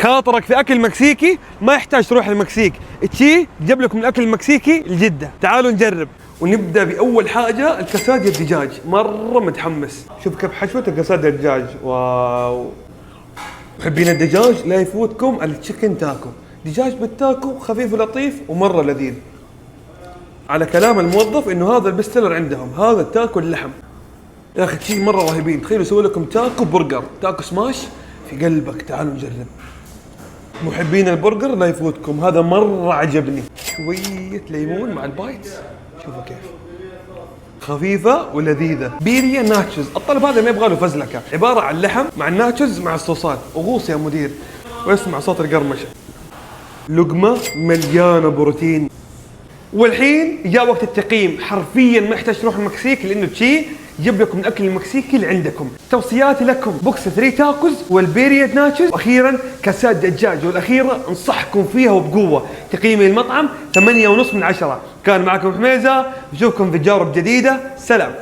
خاطرك في اكل مكسيكي ما يحتاج تروح المكسيك، تشي جاب لكم الاكل المكسيكي لجده. تعالوا نجرب ونبدا باول حاجه الكاساديا الدجاج. مره متحمس، شوف كيف حشوه الكاساديا الدجاج. واو، محبين الدجاج لا يفوتكم التشيكن تاكو. دجاج بالتاكو خفيف ولطيف ومره لذيذ. على كلام الموظف انه هذا البستلر عندهم، هذا التاكو اللحم يا اخي شيء مره رهيبين. تخيلوا يسوي لكم تاكو برجر، تاكو سماش في قلبك. تعالوا نجرب. محبين البرجر لا يفوتكم، هذا مره عجبني. شويه ليمون مع البايتس، شوفوا كيف خفيفه ولذيذه. بيريا ناتشوز، الطلب هذا ما يبغى له فزلكه، عباره عن لحم مع الناتشوز مع الصوصات. وغوص يا مدير واسمع صوت القرمشه. لقمه مليانه بروتين. والحين جاء وقت التقييم. حرفيا ما يحتاج تروح المكسيك لانه تشي جيب لكم الاكل المكسيكي اللي عندكم. توصياتي لكم بوكس 3 تاكوز والبيريا ناتشوز، واخيرا كاسات دجاج، والاخيره انصحكم فيها وبقوه. تقييمي المطعم 8.5 من 10. كان معكم حميزه، نشوفكم في تجارب جديده. سلام.